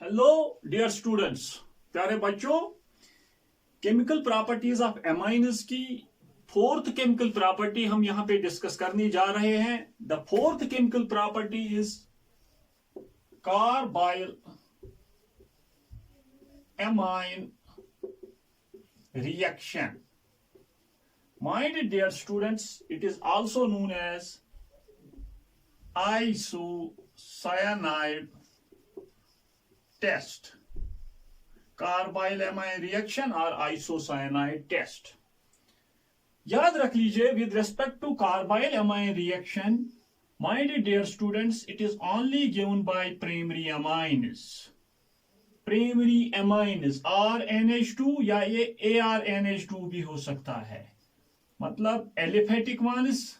Hello dear students, प्यारे बच्चों। Chemical properties of amines की फोर्थ केमिकल प्रॉपर्टी हम यहां पे डिस्कस करने जा रहे हैं। The fourth chemical property is carbyl amine reaction. My dear students, it is also known as isocyanide test, carbyl amine reaction और आइसोसाइनाइड टेस्ट। याद रख लीजिए, with respect to carbyl amine reaction, my dear students, it is only given by primary amines. Primary amines RNH2 या ये ARNH2 भी हो सकता है, मतलब एलिफेटिक वंस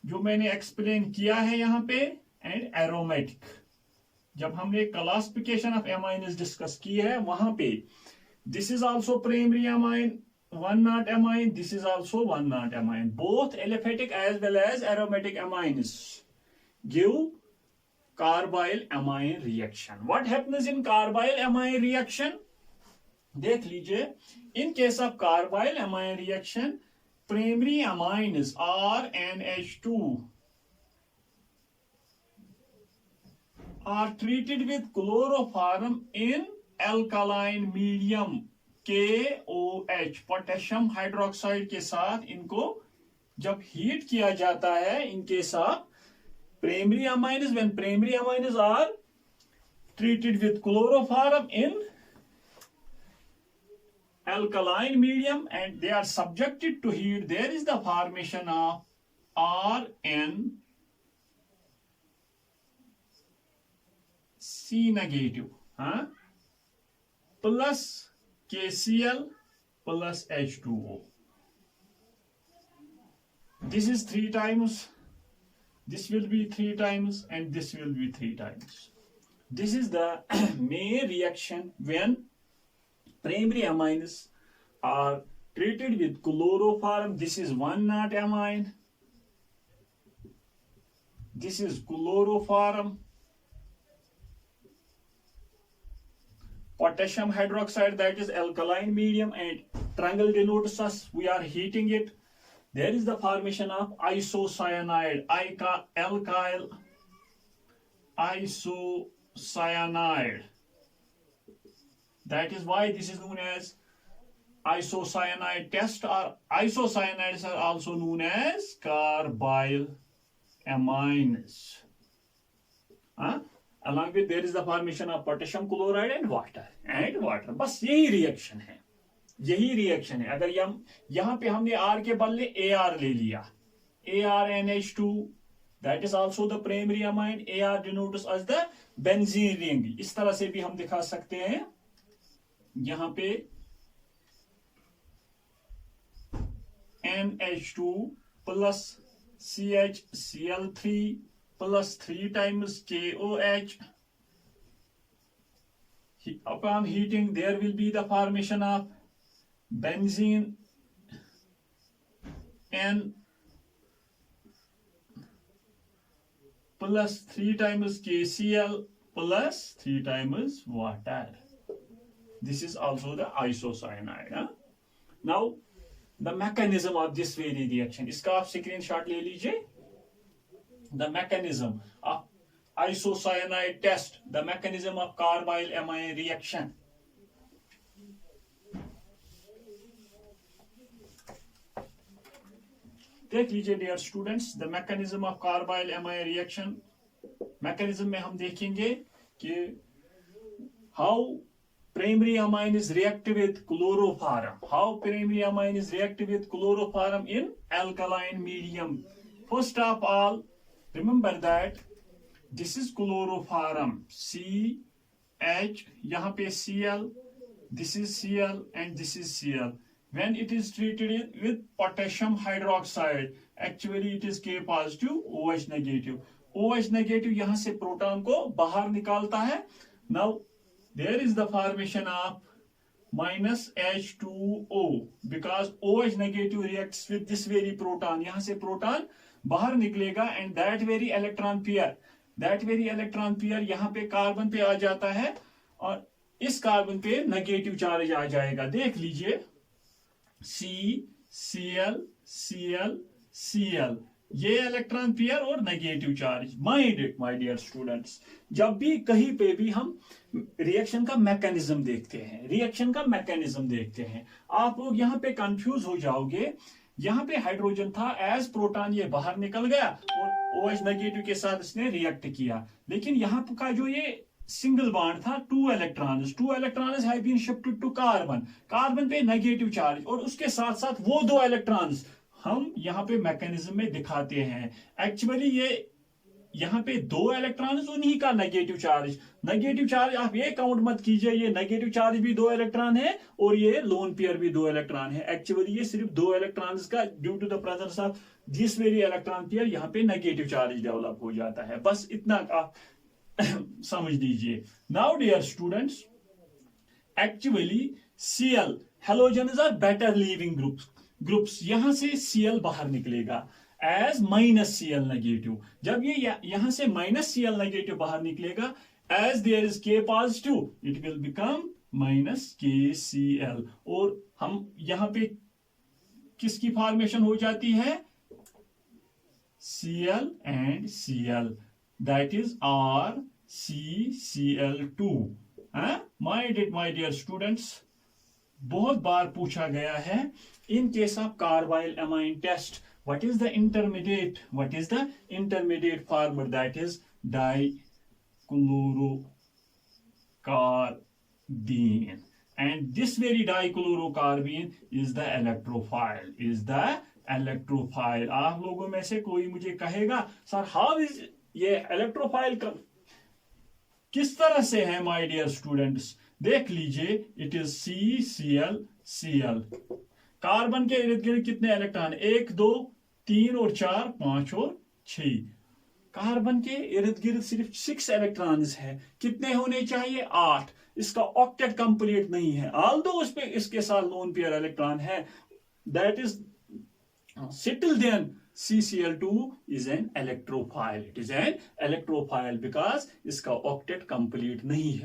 जो मैंने एक्सप्लेन किया है यहां पे, एंड एरोमेटिक। जब हमने क्लासिफिकेशन ऑफ एमाइन्स डिस्कस की है वहां पे this is also primary amine 1 not amine, this is also 1 not amine. Both aliphatic as well as aromatic amines give carbyl amine reaction. What happens in carbyl amine reaction? देख लीजिए, in case of carbyl amine reaction, primary amines RNH2 are treated with chloroform in alkaline medium KOH, potassium hydroxide के साथ इनको जब heat किया जाता है, इनके साथ primary amines, when primary amines are treated with chloroform in alkaline medium and they are subjected to heat, there is the formation of RNC negative plus KCl plus H2O. This is 3 times. This will be 3 times and this will be 3 times. This is the main reaction when primary amines are treated with chloroform. This is 1 not amine. This is chloroform. Potassium hydroxide, that is alkaline medium, and triangle denotes us. We are heating it. There is the formation of isocyanide, alkyl isocyanide. That is why this is known as isocyanide test, or isocyanides are also known as carbyl amines. Along with there is the formation of potassium chloride and water. बस यही reaction है, यही reaction है। अगर यहां पे हमने R के बदले AR ले लिया, ARNH2, that is also the primary amine. AR denotes as the benzene ring. इस तरह से भी हम दिखा सकते हैं। यहां पे NH2 plus CHCl3 plus 3 times KOH. Upon heating, there will be the formation of benzene N plus 3 times KCl plus 3 times water. This is also the isocyanide. Now, the mechanism of this very reaction. इसका आप screenshot ले लीजिए। The mechanism of isocyanide test, the mechanism of carbyl amine reaction. देख लीजिए dear students, the mechanism of carbyl amine reaction. Mechanism में हम देखेंगे कि how primary amine is react with chloroform, how primary amine is react with chloroform in alkaline medium. First of all, remember that this is chloroform, CH, यहां पे Cl, this is Cl and this is Cl. When it is treated with potassium hydroxide, actually it is K positive, OH negative. OH negative यहां से proton को बाहर निकालता है। Now there is the formation of minus H2O because OH negative reacts with this very proton. यहां से proton बाहर निकलेगा and that very electron pair that very electron pair यहाँ पे कार्बन पे आ जाता है और इस कार्बन पे नेगेटिव चार्ज आ जाएगा। देख लीजिए Cl, Cl, ये इलेक्ट्रॉन पेयर और negative charge. Mind it my dear students, जब भी कहीं पे भी हम रिएक्शन का मैकेनिज्म देखते हैं, आप लोग यहाँ पे कंफ्यूज हो जाओगे। यहाँ पे हाइड्रोजन था, एज प्रोटॉन ये बाहर निकल गया और OH नेगेटिव के साथ इसने रिएक्ट किया, लेकिन यहाँ का जो ये सिंगल बॉन्ड था, two electrons have been shifted to carbon पे नेगेटिव चार्ज, और उसके साथ साथ वो दो इलेक्ट्रॉन्स हम यहाँ पे मैकेनिज्म में दिखाते हैं। एक्चुअली ये यहाँ पे दो इलेक्ट्रॉन्स, उन्हीं का नेगेटिव चार्ज आप ये काउंट मत कीजिए, ये नेगेटिव चार्ज भी दो इलेक्ट्रॉन है और ये लोन पेयर भी दो इलेक्ट्रॉन है। एक्चुअली ये सिर्फ दो इलेक्ट्रॉन्स का due to the presence of this very electron pair यहाँ पे नेगेटिव चार्ज डेवलप हो जाता है। बस इतना आप समझ लीजिए। Now dear students, actually Cl halogens are better leaving groups, यहां से Cl बाहर निकलेगा एज -Cl नेगेटिव। जब ये यहां से -Cl नेगेटिव बाहर निकलेगा, as there is K positive, it will become -KCl, और हम यहां पे किसकी फॉर्मेशन हो जाती है? Cl and Cl, that is RCCl2। my dear students, बहुत बार पूछा गया है in case of carbyl amine test, what is the intermediate former, that is dichlorocarbene, and this very dichlorocarbene is the electrophile। आप लोगों में से कोई मुझे कहेगा सर हाउ इज ये इलेक्ट्रोफाइल किस तरह से है? माय डियर स्टूडेंट्स, देख लीजिए, इट इज CCl। कार्बन के इर्द गिर्द कितने इलेक्ट्रॉन? 1 2 3 और 4 5 और 6। कार्बन के इर्द गिर्द सिर्फ 6 इलेक्ट्रॉन्स है, कितने होने चाहिए? 8। इसका ऑक्टेट कंप्लीट नहीं है, ऑल्दो उस पे इसके साथ लोन पेयर इलेक्ट्रॉन है, that is still then CCl2 is an electrophile। it is an electrophile because इसका octet complete नहीं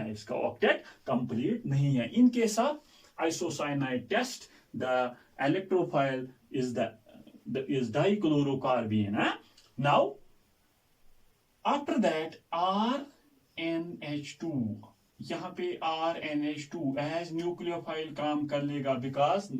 है। In case of isocyanide test, the electrophile is dichlorocarbene। Now after that RNH2, यहाँ पे RNH2 as nucleophile काम कर लेगा, because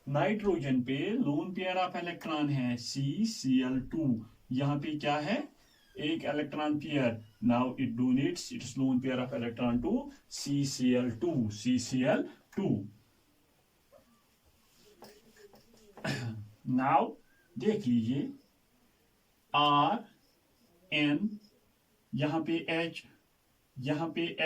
nitrogen पे lone pair of electron है CCl2, यहाँ पे क्या है? एक electron pair. Now it donates its lone pair of electron to CCl2। नाउ देख लीजिए, RN, यहाँ पे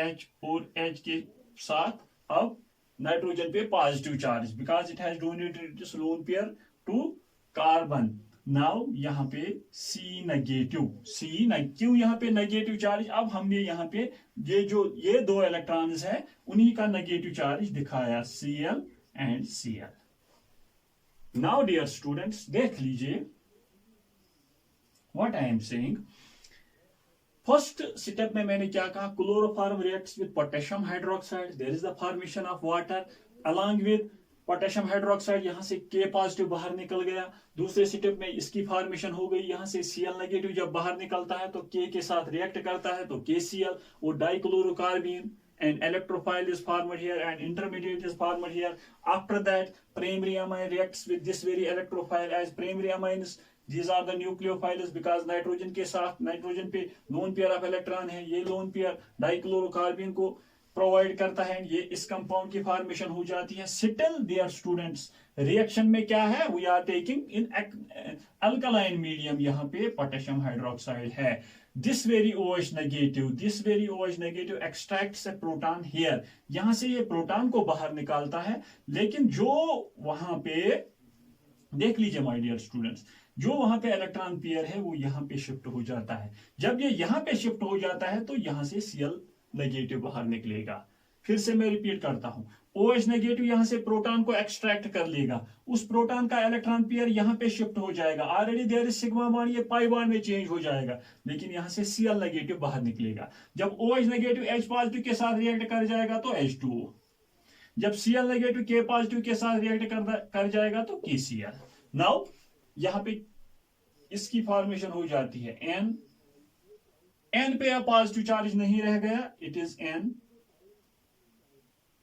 H और H के साथ अब नाइट्रोजन पे positive charge, because it has donated its lone pair to carbon. Now यहाँ पे C नेगेटिव, क्यों यहाँ पे नेगेटिव चार्ज? अब हमने यहाँ पे ये दो इलेक्ट्रॉन्स है, उन्हीं का नेगेटिव चार्ज दिखाया, Cl and Cl। Now dear students, देख लीजिए what I am saying. First step में मैंने क्या कहा? Chloroform reacts with potassium hydroxide, there is the formation of water along with potassium hydroxide, यहां से K पॉजिटिव बाहर निकल गया। दूसरे स्टेप में इसकी फॉर्मेशन हो गई, यहां से Cl नेगेटिव जब बाहर निकलता है तो K के साथ रिएक्ट करता है तो KCl, और डाइक्लोरोकार्बीन and electrophile is formed here and intermediate is formed here. After that, primary amine reacts with this very electrophile as primary amines। These are the nucleophiles because nitrogen के साथ, nitrogen पे lone pair of electron है, ये lone pair डाइक्लोरोकार्बीन को provide करता है, ये इस कंपाउंड की फॉर्मेशन हो जाती है। स्टिल डियर स्टूडेंट्स, रिएक्शन में क्या है? We are taking in alkaline medium, यहाँ पे पोटेशियम हाइड्रोक्साइड है। This very OH negative extracts a proton here, यहां से ये प्रोटॉन को बाहर निकालता है, लेकिन जो वहां पे देख लीजिए माय डियर स्टूडेंट्स, जो वहां पे इलेक्ट्रॉन पेयर है वो यहाँ पे शिफ्ट हो जाता है। जब ये यहाँ पे शिफ्ट हो जाता है तो यहाँ से Cl नेगेटिव बाहर निकलेगा। फिर से मैं रिपीट करता हूं, OH नेगेटिव यहां से प्रोटॉन को एक्सट्रैक्ट कर लेगा, उस प्रोटॉन का इलेक्ट्रॉन पेयर यहां पे शिफ्ट हो जाएगा, already there is sigma bond, ये पाई बॉन्ड में चेंज हो जाएगा, लेकिन यहां से Cl नेगेटिव बाहर निकलेगा। जब OH नेगेटिव H पॉजिटिव के साथ रिएक्ट कर जाएगा तो H2O, जब Cl नेगेटिव K पॉजिटिव के साथ रिएक्ट कर जाएगा तो KCl। नाउ यहां पे इसकी फॉर्मेशन हो जाती है N पे अब पॉजिटिव चार्ज नहीं रह गया, it is N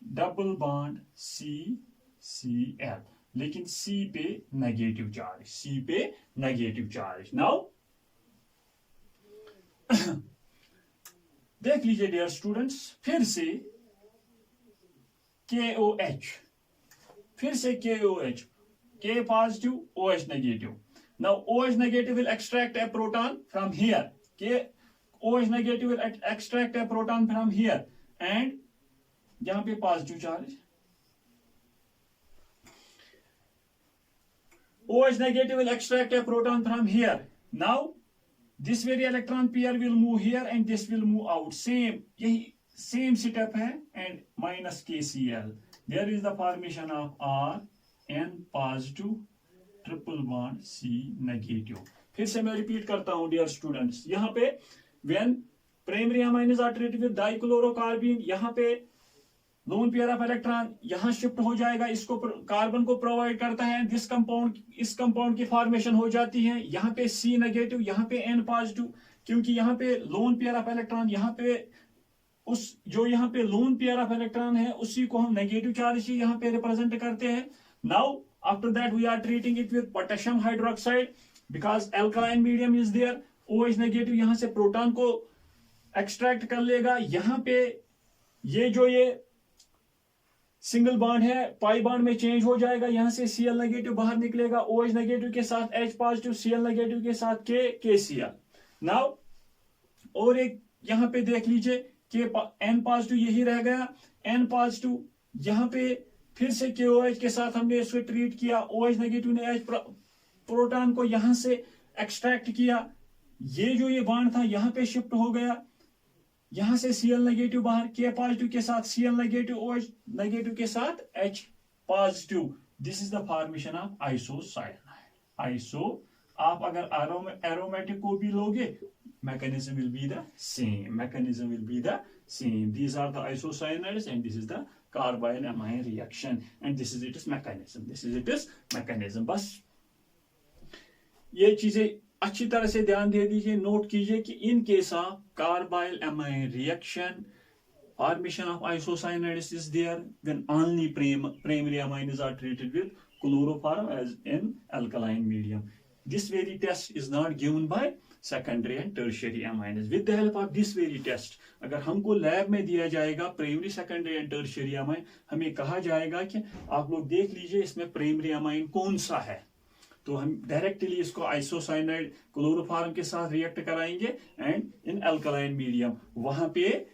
double bond CCl, लेकिन C पे नेगेटिव चार्ज, C पे नेगेटिव चार्ज। नाउ देख लीजिए डियर स्टूडेंट्स, फिर से KOH, फिर से KOH, K positive, OH negative. Now OH negative will extract a proton from here. OH negative will extract a proton from here, and यहाँ पे positive charge. OH negative will extract a proton from here. Now this very electron pair will move here and this will move out. Same, यही same setup है, and minus KCl. There is the formation of R N positive triple bond C negative. फिर से मैं repeat करता हूं dear students, यहां पे when primary amine are treated with dichlorocarbon, यहां पे लोन पेयर ऑफ इलेक्ट्रॉन यहां शिफ्ट हो जाएगा, इसको कार्बन को प्रोवाइड करता है, दिस कंपाउंड, इस कंपाउंड की फॉर्मेशन हो जाती है, यहां पे C नेगेटिव, यहां पे N पॉजिटिव, क्योंकि यहां पे लोन पेयर ऑफ इलेक्ट्रॉन, यहां पे उस जो यहां पे लोन पेयर ऑफ इलेक्ट्रॉन है उसी को हम नेगेटिव चार्ज ही यहां पे रिप्रेजेंट करते हैं। Now after that we are treating it with potassium hydroxide because alkaline medium is there, OH negative यहां से प्रोटॉन को एक्सट्रैक्ट कर लेगा, यहां पे ये सिंगल बॉन्ड है पाई बॉन्ड में चेंज हो जाएगा, यहां से Cl नेगेटिव बाहर निकलेगा, OH नेगेटिव के साथ H पॉजिटिव, Cl नेगेटिव के साथ KCl। नाउ और एक यहां पे देख लीजिए N पॉजिटिव यही रह गया, N पॉजिटिव यहां पे फिर से KOH के साथ हमने इसको ट्रीट किया, OH नेगेटिव ने H प्रोटॉन को यहां से एक्सट्रैक्ट किया, ये बॉन्ड था यहां पे शिफ्ट हो गया, यहां से Cl नेगेटिव बाहर, K पॉजिटिव के साथ Cl नेगेटिव, OH नेगेटिव के साथ H positive. This is the formation of isocyanide. Iso आप अगर एरोमेटिक को भी लोगे, mechanism will be the same, mechanism will be the same. These are the isocyanide and this is the carbyl amine reaction and this is it's mechanism, this is it's mechanism. बस ये चीजें अच्छी तरह से ध्यान दे दीजिए, नोट कीजिए कि इन case of carbyl amine reaction formation of isocyanide is there when only primary amines are treated with chloroform as in alkaline medium. This very test is not given by secondary and tertiary amines. With the help of this very test, अगर हमको lab में दिया जाएगा primary, secondary and tertiary amine, हमें कहा जाएगा कि आप लोग देख लीजिए इसमें प्राइमरी अमाइन कौन सा है, तो हम डायरेक्टली इसको आइसोसाइनाइड क्लोरोफॉर्म के साथ रिएक्ट कराएंगे एंड इन अल्कलाइन मीडियम, वहां पे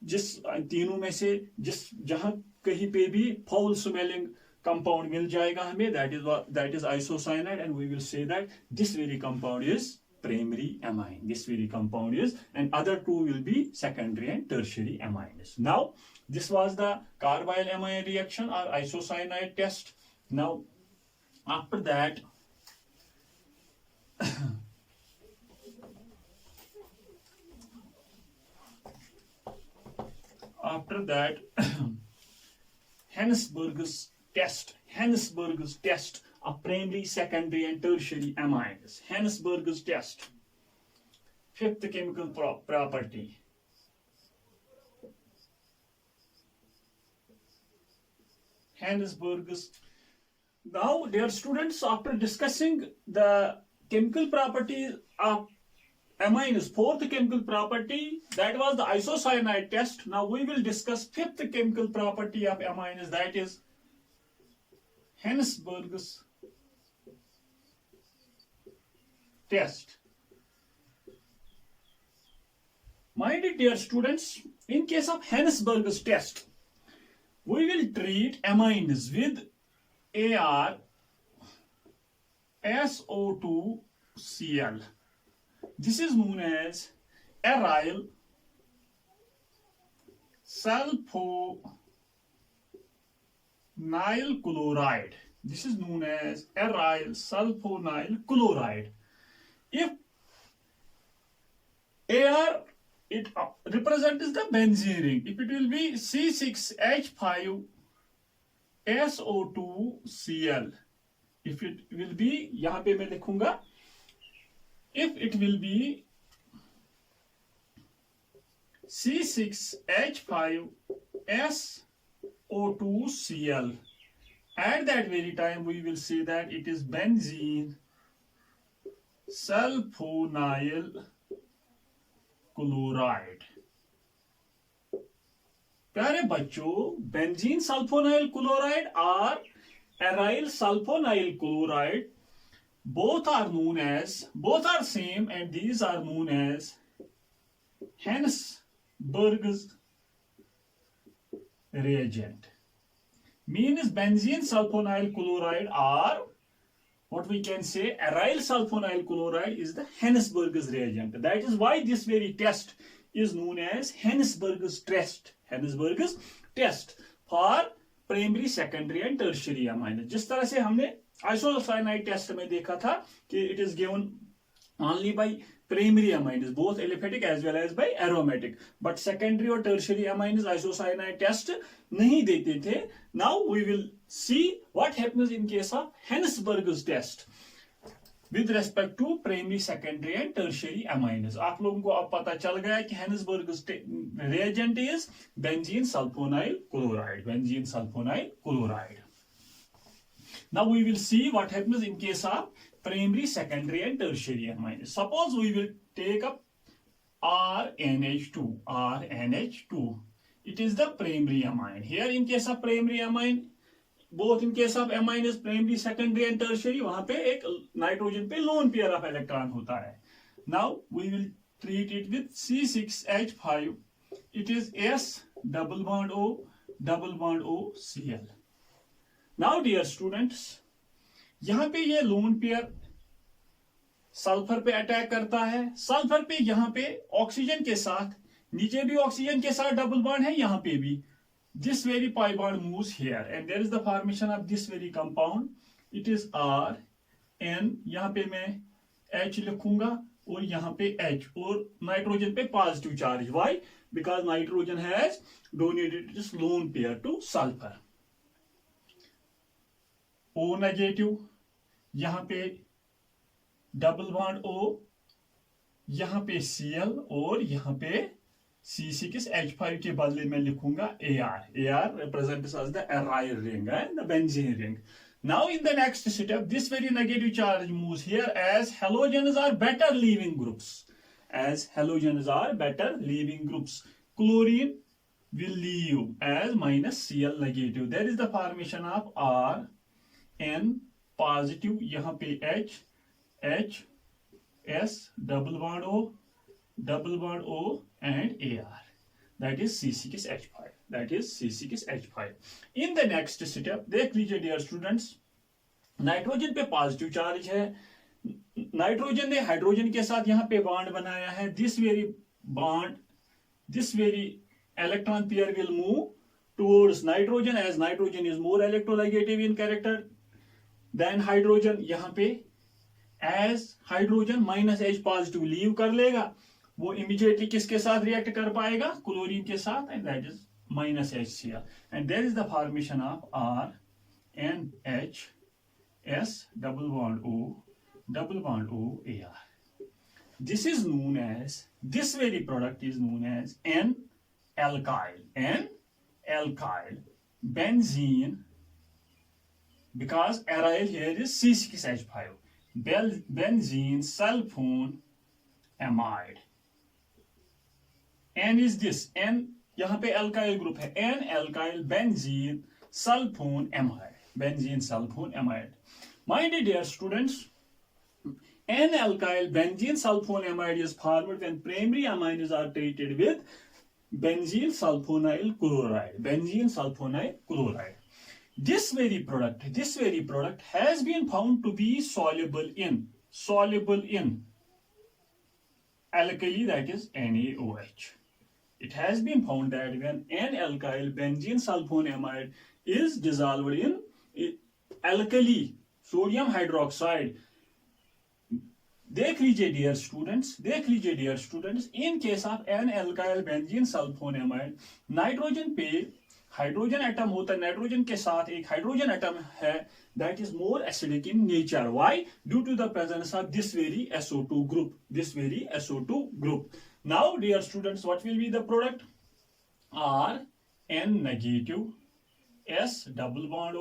जिस तीनों में से जहां कहीं पे भी फाउल स्मेलिंग कंपाउंड मिल जाएगा हमें, that is isocyanide and we will say that this very compound is primary amine, this very compound is, and other two will be secondary and tertiary amines. Now this was the carbyl amine reaction or isocyanide test. Now after that Hennesberg's test of primary, secondary and tertiary amines. Hennesberg's test, fifth chemical property. Hennesberg's. Now dear students, after discussing the chemical properties of amines, fourth chemical property, that was the isocyanide test. Now we will discuss fifth chemical property of amines, that is Hennesberg's test. Mind it dear students, in case of Hennesberg's test, we will treat amines with AR SO2Cl. This is known as aryl sulfo sulfonyl chloride. This is known as aryl sulfonyl chloride. If Ar, it represents the benzene ring. If it will be C6H5SO2Cl, if it will be, यहाँ पे मैं लिखूंगा, if it will be C6H5SO2Cl, at that very time we will say that it is benzene sulfonyl chloride. प्यारे बच्चों, benzene sulfonyl chloride or aryl sulfonyl chloride, both are same, and these are known as Hennesberg's reagent. Means benzene sulfonyl chloride, or what we can say aryl sulfonyl chloride, is the Hennesberg's reagent. That is why this very test is known as Hennesberg's test. Hennesberg's test for primary, secondary and tertiary amine. जिस तरह से हमने isocyanide test में देखा था कि it is given only by primary amines, both aliphatic as well as by aromatic, but secondary और tertiary amines isocyanide test नहीं देते थे. Now we will see what happens in case of Hinsberg's test with respect to primary, secondary and tertiary amines. आप लोगों को अब पता चल गया कि Hennesberg's reagent is benzene sulfonyl chloride. Benzene sulfonyl chloride. Now we will see what happens in case of primary, secondary and tertiary amines. Suppose we will take up RNH2. RNH2. It is the primary amine. Here in case of primary amine, both in case of amine is primary, secondary and tertiary, वहां पे एक nitrogen पे lone pair of electron होता है. Now we will treat it with C6H5. It is S double bond O Cl. Now dear students, यहाँ पे ये lone pair sulphur पे अटैक करता है. सल्फर पे यहाँ पे ऑक्सीजन के साथ, नीचे भी ऑक्सीजन के साथ डबल बॉन्ड है, यहाँ पे भी. This very pi bond moves here, and there is the formation of this very compound. It is R N. यहाँ पे मैं H लिखूंगा और यहाँ पे H, और नाइट्रोजन पे positive charge. Why? Because nitrogen has donated its lone pair to sulfur. O negative, यहाँ पे डबल बॉन्ड O, यहाँ पे Cl, और यहाँ पे C6H5 के बदले में लिखूंगा AR. AR represents as the aryl ring and the benzene ring. Now in the next step, this very negative charge moves here as halogens are better leaving groups. As halogens are better leaving groups. Chlorine will leave as minus Cl negative. There is the formation of R, N positive, यहाँ पे H, H, S, double bond O and AR. That is C6H5. That is C6H5. In the next step, देख लीजिए dear students, nitrogen पे positive charge है. Nitrogen ने hydrogen के साथ यहाँ पे बॉन्ड बनाया है. This very electron pair will move towards nitrogen, as nitrogen is more electronegative in character than hydrogen. यहाँ पे as hydrogen minus H positive leave कर लेगा, वो इमीडिएटली किसके साथ रिएक्ट कर पाएगा? क्लोरीन के साथ, and that is minus HCl. And there is the formation of R N H S double bond O AR. This is known as, this very product is known as N-alkyl benzene, because aryl here is C6H5, benzene sulfonamide. N is this, N यहाँ पे alkyl group है, N-alkyl benzene sulfonamide. My dear students, N-alkyl benzene sulfonamide is formed when primary amines are treated with benzene sulfonyl chloride. This very product has been found to be soluble in alkali, that is NaOH. it has been found that when an alkyl benzene sulfonamide is dissolved in alkali sodium hydroxide, देख लीजिए dear students, in case of an alkyl benzene sulphonamide, nitrogen पे hydrogen atom होता है, nitrogen के साथ एक hydrogen atom है that is more acidic in nature. Why? Due to the presence of this very SO2 group. Now dear students, what will be the product? R N negative, S double bond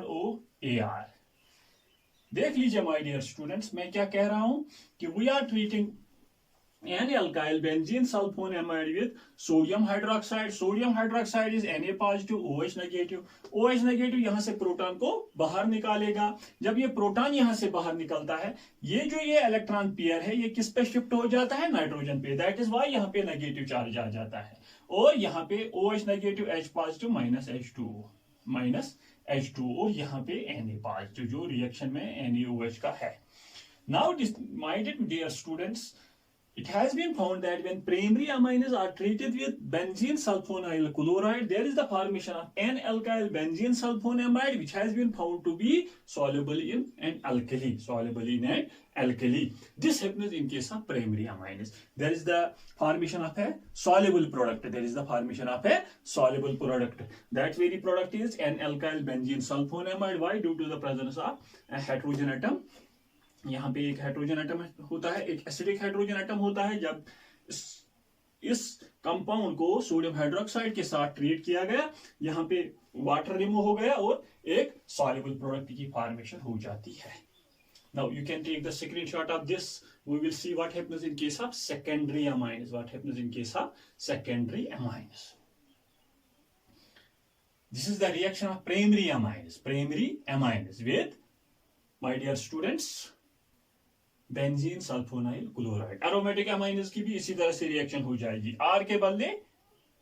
O AR. देख लीजिए my dear students, मैं क्या कह रहा हूं कि we are treating an alkyl benzene sulphonamide with sodium hydroxide. Sodium hydroxide is Na positive, OH negative. OH negative यहां से प्रोटॉन को बाहर निकालेगा. जब ये प्रोटॉन यहां से बाहर निकलता है, ये जो ये इलेक्ट्रॉन पेयर है ये किस पे शिफ्ट हो जाता है? नाइट्रोजन पे. दैट इज व्हाई यहां पे नेगेटिव चार्ज आ जाता है. और यहां पे OH negative, H positive, minus H2 और यहाँ पे Na पॉजिटिव जो रिएक्शन में NaOH का है. Now, my dear students, it has been found that when primary amines are treated with benzene sulfonyl chloride, there is the formation of an alkyl benzene sulfonamide, which has been found to be soluble in an alkali. This happens in case of primary amines. There is the formation of a soluble product. That very product is an alkyl benzene sulfonamide. Why? Due to the presence of a hydrogen atom. यहाँ पे एक hydrogen atom होता है, एक acidic hydrogen atom होता है. जब इस कंपाउंड को सोडियम हाइड्रोक्साइड के साथ ट्रीट किया गया, यहाँ पे वाटर रिमूव हो गया और एक सॉल्युबल प्रोडक्ट की फॉर्मेशन हो जाती है. Now you can take the screenshot of this. We will see what happens in case of secondary amines. This is the reaction of primary amines with, my dear students, benzene sulphonyl chloride. Aromatic amines की भी इसी तरह से reaction हो जाएगी. R के बदले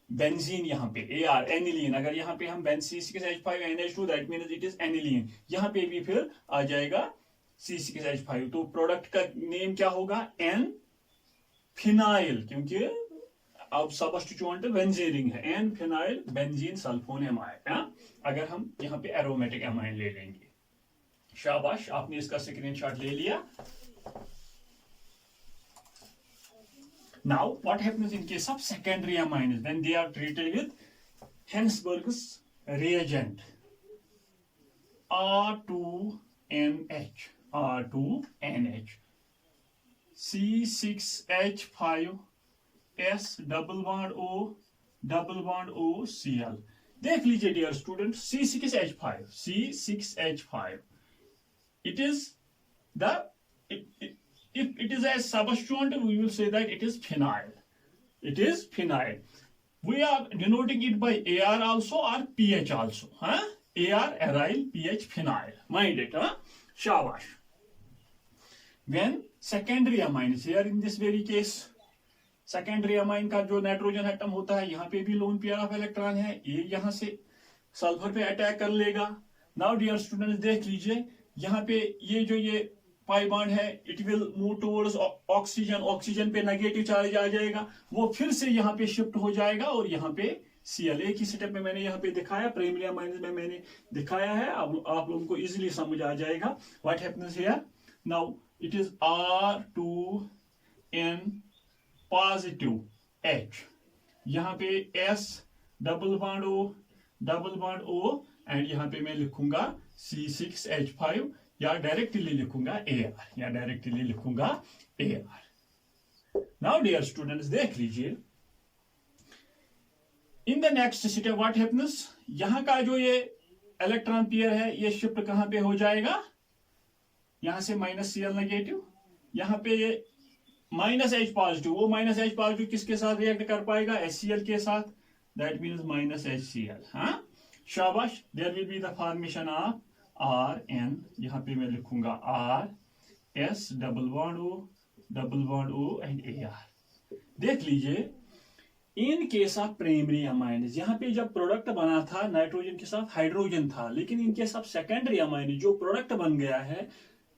benzene, यहाँ पे AR एनिलीन. अगर यहाँ पे हम C6H5NH2, that means it is aniline. यहाँ पे भी फिर आ जाएगा C6H5. तो प्रोडक्ट का नेम क्या होगा? N फिनाइल, क्योंकि अब सबस्टिट्यूएंट बेंजीन है. N phenyl benzene sulphonamide. अगर हम यहाँ पे एरोमेटिक अमाइन ले लेंगे. शाबाश, आपने इसका स्क्रीनशॉट ले लिया. Now, what happens in case of secondary amines when they are treated with Hensberg's reagent? R2NH, C6H5, S double bond O Cl. देख लीजिए डियर student, C6H5. It is if it is a substituent, we will say that it is phenyl. We are denoting it by AR also or pH also. AR aryl, pH phenyl. Mind it. Shabash. When secondary amines, here in this very case, secondary amine का जो nitrogen atom होता है, यहाँ पे भी loan pair of electron है, ये यहाँ से सल्फर पे अटैक कर लेगा. नाउ डियर स्टूडेंट्स, देख लीजिए, यहाँ पे ये जो ये पाई बॉन्ड है, it will move towards oxygen पे नेगेटिव चार्ज आ जाएगा, वो फिर से यहाँ पे शिफ्ट हो जाएगा और यहाँ पे Cl. एक ही स्टेप में मैंने यहाँ पे दिखाया, प्राइमरी अमाइन्स में मैंने दिखाया है. अब आप लोगों को इजीली समझ आ जाएगा. What happens here? Now it is R2N positive H, यहाँ पे S double bond O and यहाँ पे मैं लिखूंगा C6H5 या डायरेक्टली लिखूंगा AR. नाउ डियर स्टूडेंट्स, देख लीजिए, in the next step what happens? यहां का जो ये इलेक्ट्रॉन पेयर है, ये शिफ्ट कहां पे हो जाएगा? यहां से -Cl नेगेटिव, यहां पे ये -H पॉजिटिव. वो -H पॉजिटिव किसके साथ रिएक्ट कर पाएगा? HCl के साथ. That means -HCl. शाबाश. There will be the formation of RN. यहाँ पे मैं लिखूंगा R, S double bond O and AR. देख लीजिए, in case of primary amines, यहाँ पे जब प्रोडक्ट बना था नाइट्रोजन के साथ हाइड्रोजन था, लेकिन in case of secondary amine जो प्रोडक्ट बन गया है,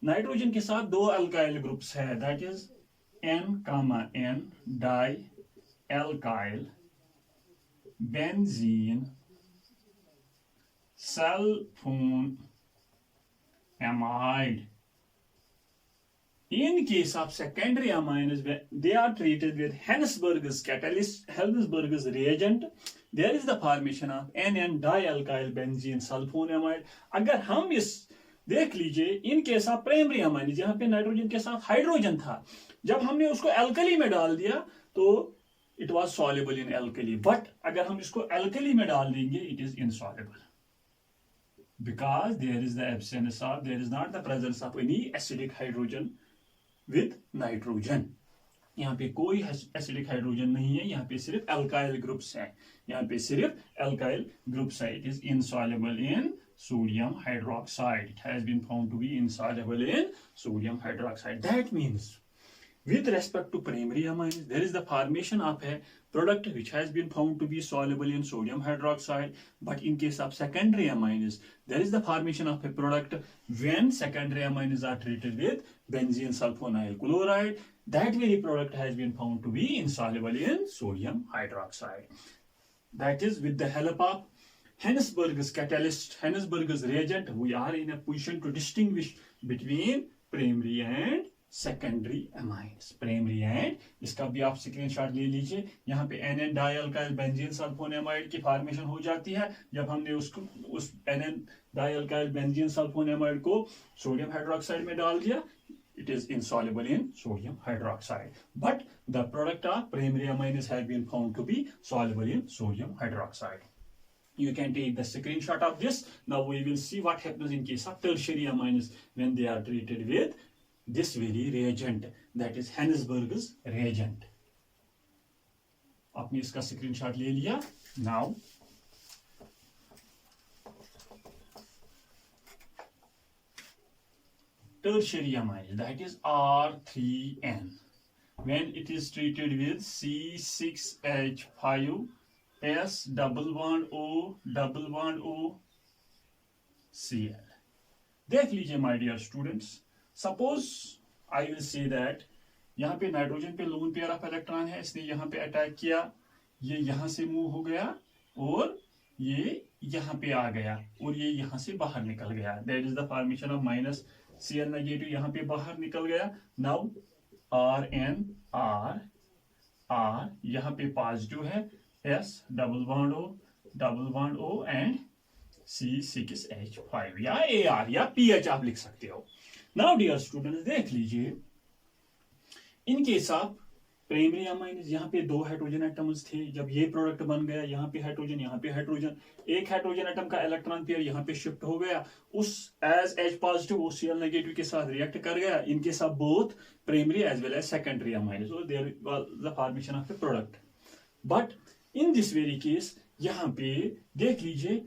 नाइट्रोजन के साथ दो अल्काइल ग्रुप्स है, that is N, N di alkyl benzene sulfonamide. In case of secondary amines, they are treated with Hennesberg's catalyst, Hennesberg's reagent. There is the formation of NN dialkyl benzene sulfonamide. अगर हम इस देख लीजिए, in case of primary amine जहां पे nitrogen के साथ hydrogen था, जब हमने उसको एल्कली में डाल दिया तो it was soluble in alkali, but अगर हम इसको एल्कली में डाल देंगे it is insoluble because there is the absence of, there is not the presence of any acidic hydrogen with nitrogen. यहाँ पे कोई एसिडिक हाइड्रोजन नहीं है, यहाँ पे सिर्फ एल्काइल ग्रुप्स हैं, यहाँ पे सिर्फ एल्काइल ग्रुप्स है. It is insoluble in sodium hydroxide. It has been found to be insoluble in sodium hydroxide. That means with respect to primary amines, there is the formation of a product which has been found to be soluble in sodium hydroxide. But in case of secondary amines, there is the formation of a product when secondary amines are treated with benzene sulfonyl chloride. That very product has been found to be insoluble in sodium hydroxide. That is with the help of Hennesberg's catalyst, Hennesberg's reagent, we are in a position to distinguish between primary and secondary amines. Primary and, इसका भी आप screenshot ले लीजिए. यहाँ पे NN डाइअल्काइल benzene sulphonamide की formation हो जाती है जब हमने उसको उस NN डाइअल्काइल बेंजीन सल्फोनेमाइड को सोडियम हाइड्रोक्साइड में डाल दिया. It is insoluble in sodium hydroxide, but the product of primary amines has been found to be soluble in sodium hydroxide. You can take the screenshot of this. Now we will see what happens in case of tertiary amines when they are treated with this very reagent, that is Hennesberg's reagent. आपने इसका screenshot ले लिया. Now tertiary amines, that is R3N, when it is treated with C6H5 S double bond O Cl. देख लीजिए my dear students, suppose I will say that यहाँ पे nitrogen पे lone pair of electron है, इसने यहाँ पे अटैक किया, ये यहाँ से मूव हो गया और ये यहाँ पे आ गया और ये यहाँ से बाहर निकल गया. That is the formation of minus Cl negative, यहाँ पे बाहर निकल गया. नाउ RN R यहाँ पे पॉजिटिव है, S double bond O and C6H5 या AR या PH आप लिख सकते हो. नाउ डियर स्टूडेंट्स देख लीजिए, in case of primary amines यहाँ पे दो हाइड्रोजन एटम्स थे, जब ये प्रोडक्ट बन गया, यहाँ पे हाइड्रोजन, यहाँ पे हाइड्रोजन, एक हाइड्रोजन एटम का इलेक्ट्रॉन पेयर यहाँ पे शिफ्ट हो गया, उस एज H पॉजिटिव वो Cl नेगेटिव के साथ रिएक्ट कर गया. In case of both primary as well as secondary amines, so there was the formation of a product. But in this very case यहाँ पे देख लीजिए,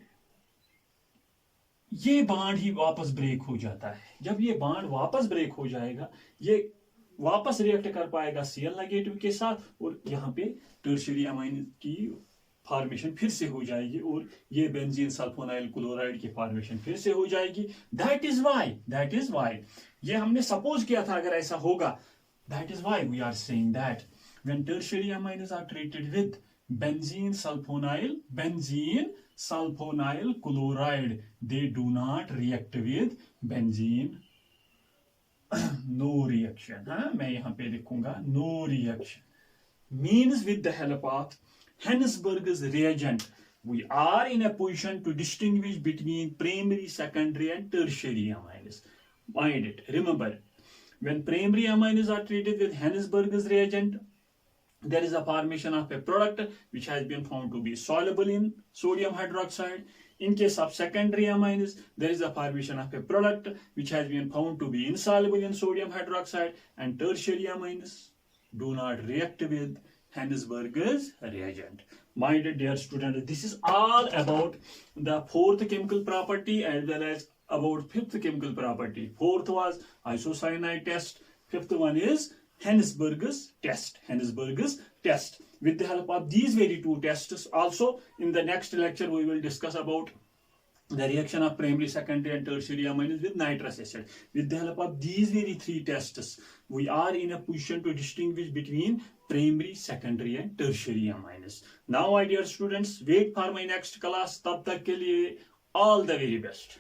ये बांड ही वापस ब्रेक हो जाता है. जब ये बांड वापस ब्रेक हो जाएगा, ये वापस रिएक्ट कर पाएगा Cl नेगेटिव के साथ और यहाँ पे टर्शियरी अमाइन की फॉर्मेशन फिर से हो जाएगी और ये बेंजीन सल्फोनाइल क्लोराइड की फॉर्मेशन फिर से हो जाएगी. दैट इज वाई ये हमने सपोज किया था अगर ऐसा होगा. That is why we are saying that when tertiary amines are treated with benzene sulfonyl chloride, they do not react with benzene. No reaction. मैं यहाँ पे लिखूंगा no reaction. Means with the help of Hennesberg's reagent, we are in a position to distinguish between primary, secondary and tertiary amines. Mind it. Remember, when primary amines are treated with Hennesberg's reagent, there is a formation of a product which has been found to be soluble in sodium hydroxide. In case of secondary amines, there is a formation of a product which has been found to be insoluble in sodium hydroxide, and tertiary amines do not react with Hennesberg's reagent. My dear student, this is all about the fourth chemical property as well as about fifth chemical property. Fourth was isocyanide test. Fifth one is Hennesberg's test. With the help of these very two tests, also in the next lecture we will discuss about the reaction of primary, secondary, and tertiary amines with nitrous acid. With the help of these very three tests, we are in a position to distinguish between primary, secondary, and tertiary amines. Now, my dear students, wait for my next class. Tab tak ke liye, all the very best.